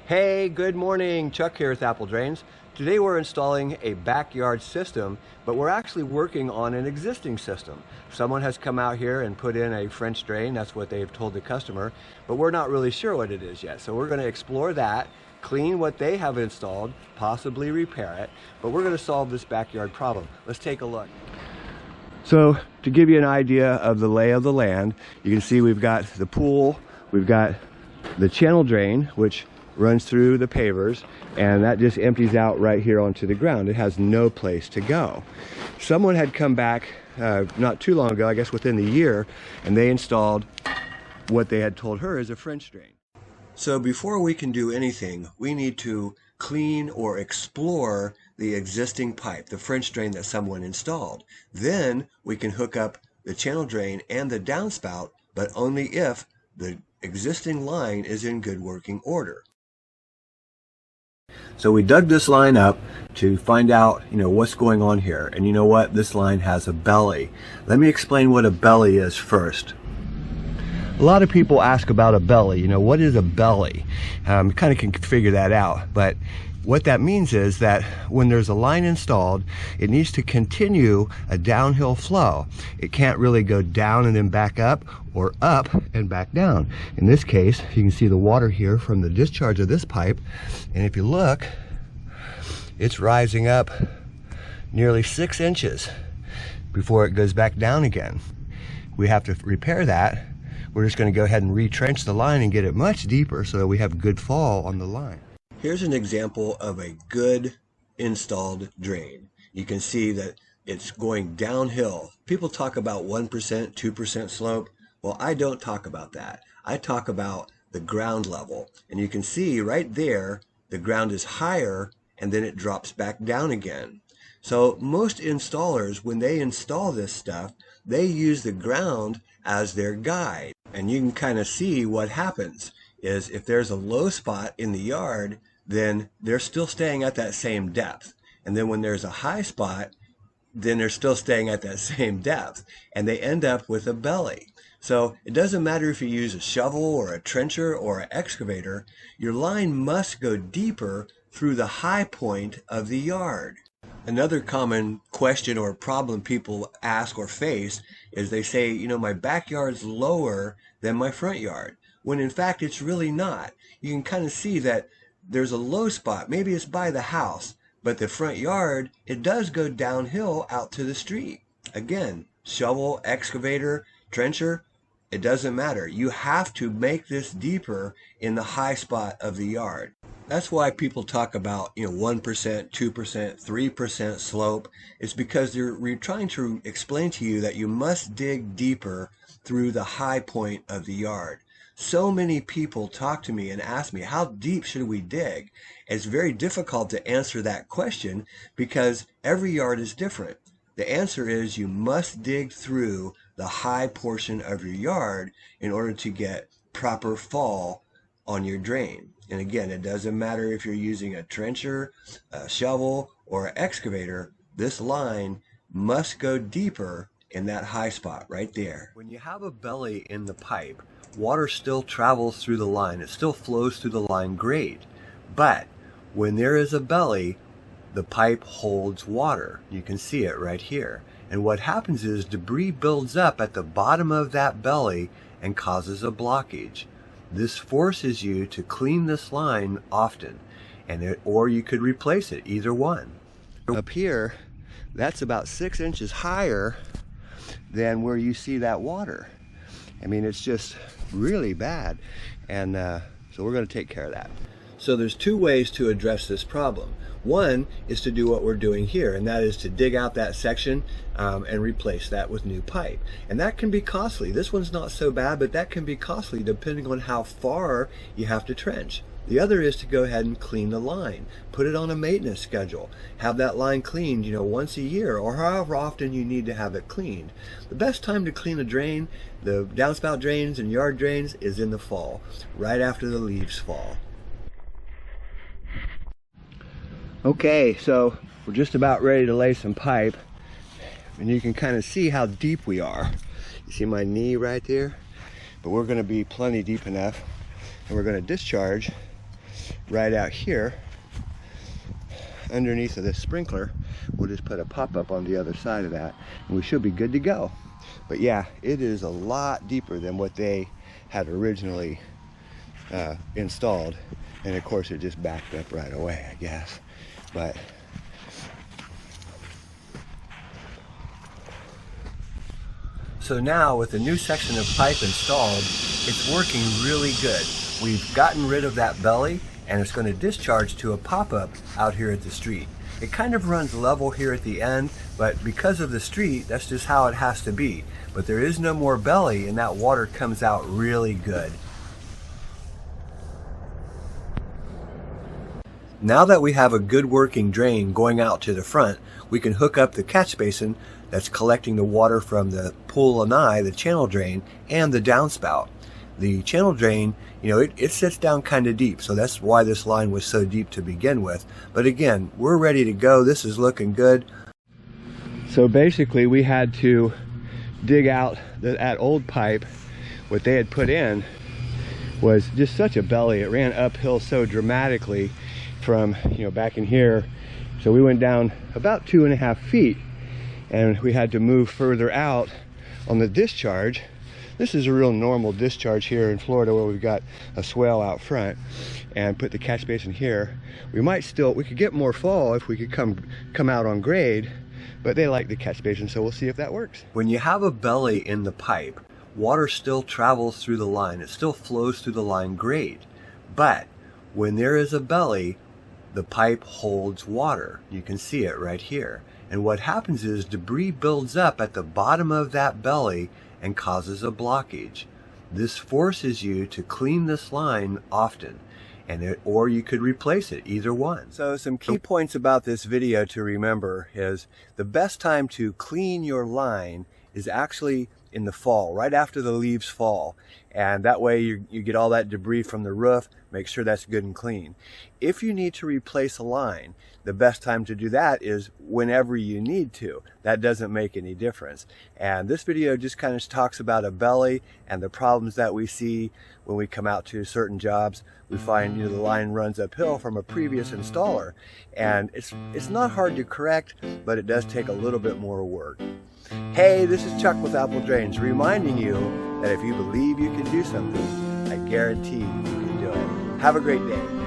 Hey, good morning. Chuck here with Apple Drains. Today we're installing a backyard system, but we're actually working on an existing system. Someone has come out here and put in a French drain. That's what they've told the customer, but we're not really sure what it is yet. So we're going to explore that, clean what they have installed, possibly repair it, but we're going to solve this backyard problem. Let's take a look. So to give you an idea of the lay of the land, you can see we've got the pool, we've got the channel drain, which runs through the pavers, and that just empties out right here onto the ground. It has no place to go. Someone had come back not too long ago, I guess within the year, and they installed what they had told her is a French drain. So before we can do anything, we need to clean or explore the existing pipe, the French drain that someone installed. Then we can hook up the channel drain and the downspout, but only if the existing line is in good working order. So we dug this line up to find out, what's going on here. And you know what? This line has a belly. Let me explain what a belly is first. A lot of people ask about a belly. What is a belly? Kind of can figure that out. But what that means is that when there's a line installed, it needs to continue a downhill flow. It can't really go down and then back up, or up and back down. In this case, you can see the water here from the discharge of this pipe, and if you look, it's rising up nearly 6 inches before it goes back down again. We have to repair that. We're just going to go ahead and retrench the line and get it much deeper so that we have good fall on the line. Here's an example of a good installed drain. You can see that it's going downhill. People talk about 1%, 2% slope. Well, I don't talk about that. I talk about the ground level. And you can see right there, the ground is higher and then it drops back down again. So most installers, when they install this stuff, they use the ground as their guide. And you can kind of see what happens is if there's a low spot in the yard, then they're still staying at that same depth. And then when there's a high spot, then they're still staying at that same depth. And they end up with a belly. So it doesn't matter if you use a shovel or a trencher or an excavator, your line must go deeper through the high point of the yard. Another common question or problem people ask or face is they say, my backyard's lower than my front yard, when in fact it's really not. You can kind of see that there's a low spot. Maybe it's by the house, but the front yard, it does go downhill out to the street. Again, shovel, excavator, trencher, it doesn't matter. You have to make this deeper in the high spot of the yard. That's why people talk about 1%, 2%, 3% slope. It's because we're trying to explain to you that you must dig deeper through the high point of the yard. So many people talk to me and ask me, how deep should we dig? It's very difficult to answer that question because every yard is different. The answer is you must dig through the high portion of your yard in order to get proper fall on your drain. And again, it doesn't matter if you're using a trencher, a shovel, or an excavator, this line must go deeper in that high spot right there. When you have a belly in the pipe, water still travels through the line. It still flows through the line great. But when there is a belly, the pipe holds water. You can see it right here. And what happens is debris builds up at the bottom of that belly and causes a blockage. This forces you to clean this line often, or you could replace it, either one. Up here, that's about 6 inches higher than where you see that water. I mean, it's just really bad. And so we're going to take care of that. So there's two ways to address this problem. One is to do what we're doing here, and that is to dig out that section and replace that with new pipe. And that can be costly. This one's not so bad, but that can be costly depending on how far you have to trench. The other is to go ahead and clean the line. Put it on a maintenance schedule. Have that line cleaned, once a year or however often you need to have it cleaned. The best time to clean a drain, the downspout drains and yard drains, is in the fall, right after the leaves fall. Okay, so we're just about ready to lay some pipe, and you can kind of see how deep we are. You see my knee right there? But we're going to be plenty deep enough, and we're going to discharge right out here underneath of this sprinkler. We'll just put a pop-up on the other side of that and we should be good to go. But yeah, it is a lot deeper than what they had originally installed, and of course it just backed up right away, I guess. But so now with the new section of pipe installed, it's working really good. We've gotten rid of that belly and it's going to discharge to a pop-up out here at the street. It kind of runs level here at the end, but because of the street, that's just how it has to be. But there is no more belly and that water comes out really good. Now that we have a good working drain going out to the front, we can hook up the catch basin that's collecting the water from the pool lanai, the channel drain, and the downspout. The channel drain, you know, it sits down kind of deep, so that's why this line was so deep to begin with. But again, we're ready to go. This is looking good. So basically we had to dig out that old pipe. What they had put in was just such a belly. It ran uphill so dramatically from, you know, back in here. So we went down about 2.5 feet and we had to move further out on the discharge. This is a real normal discharge here in Florida where we've got a swale out front, and put the catch basin here. We could get more fall if we could come out on grade, but they like the catch basin, so we'll see if that works. When you have a belly in the pipe, water still travels through the line. It still flows through the line grade. But when there is a belly, the pipe holds water. You can see it right here. And what happens is debris builds up at the bottom of that belly and causes a blockage. This forces you to clean this line often, or you could replace it, either one. So some key points about this video to remember is the best time to clean your line is actually in the fall, right after the leaves fall. And that way you get all that debris from the roof, make sure that's good and clean. If you need to replace a line, the best time to do that is whenever you need to. That doesn't make any difference. And this video just kind of talks about a belly and the problems that we see when we come out to certain jobs. We find, you know, the line runs uphill from a previous installer, and it's not hard to correct, but it does take a little bit more work. Hey, this is Chuck with Apple Drains, reminding you that if you believe you can do something, I guarantee you can do it. Have a great day.